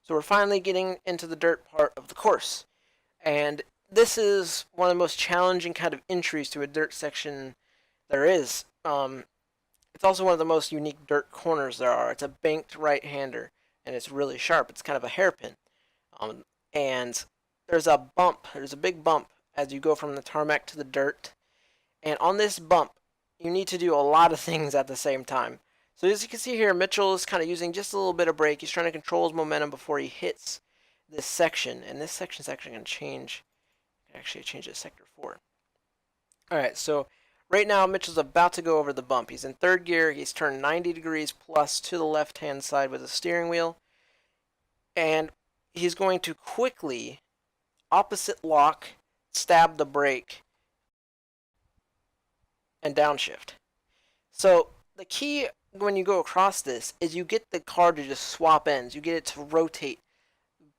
So we're finally getting into the dirt part of the course. And this is one of the most challenging kind of entries to a dirt section there is. It's also one of the most unique dirt corners there are. It's a banked right-hander, and it's really sharp. It's kind of a hairpin. And there's a bump. There's a big bump as you go from the tarmac to the dirt. And on this bump, you need to do a lot of things at the same time. So as you can see here, Mitchell is kind of using just a little bit of brake. He's trying to control his momentum before he hits this section. And this section is actually going to change. Actually, change it to sector 4. Alright, so right now Mitchell's about to go over the bump. He's in third gear. He's turned 90 degrees plus to the left-hand side with the steering wheel. And he's going to quickly, opposite lock, stab the brake, and downshift. So the key when you go across this is you get the car to just swap ends. You get it to rotate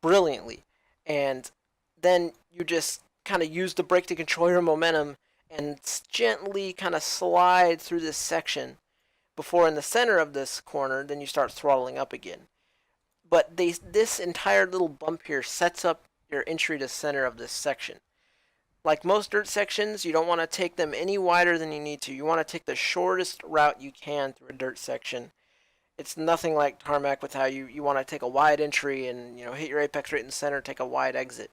brilliantly. And then you just kind of use the brake to control your momentum and gently kind of slide through this section before in the center of this corner, then you start throttling up again. But this entire little bump here sets up your entry to center of this section. Like most dirt sections, you don't want to take them any wider than you need to. You want to take the shortest route you can through a dirt section. It's nothing like tarmac with how you want to take a wide entry and hit your apex right in the center, take a wide exit.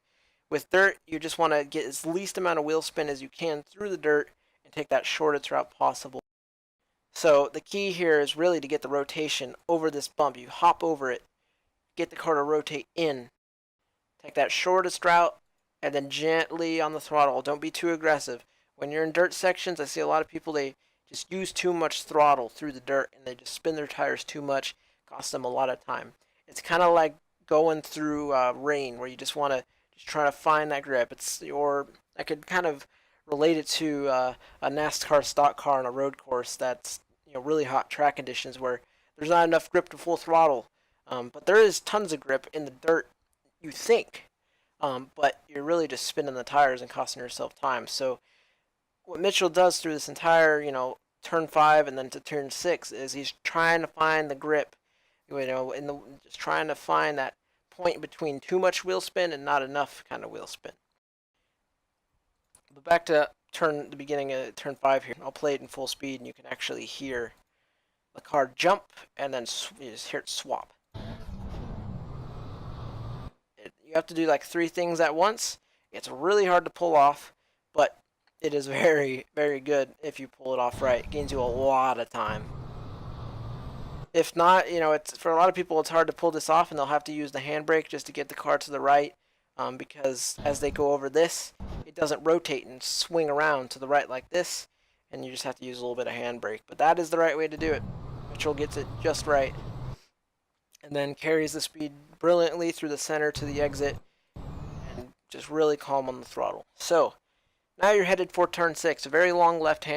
With dirt, you just want to get as least amount of wheel spin as you can through the dirt and take that shortest route possible. So the key here is really to get the rotation over this bump. You hop over it, get the car to rotate in, take that shortest route, and then gently on the throttle. Don't be too aggressive. When you're in dirt sections, I see a lot of people, they just use too much throttle through the dirt and they just spin their tires too much, cost them a lot of time. It's kind of like going through rain where you just want to try to find that grip. Or I could kind of relate it to a NASCAR stock car on a road course that's really hot track conditions where there's not enough grip to full throttle. But there is tons of grip in the dirt, you think. But you're really just spinning the tires and costing yourself time. So what Mitchell does through this entire, turn 5 and then to turn 6 is he's trying to find the grip, just trying to find that point between too much wheel spin and not enough kind of wheel spin. But back to the beginning of turn 5 here. I'll play it in full speed and you can actually hear the car jump and then you just hear it swap. You have to do like 3 things at once. It's really hard to pull off, but it is very, very good if you pull it off right. It gains you a lot of time. If not, it's for a lot of people it's hard to pull this off and they'll have to use the handbrake just to get the car to the right because as they go over this, it doesn't rotate and swing around to the right like this, and you just have to use a little bit of handbrake. But that is the right way to do it. Mitchell gets it just right and then carries the speed brilliantly through the center to the exit and just really calm on the throttle. So now you're headed for turn 6, a very long left hand.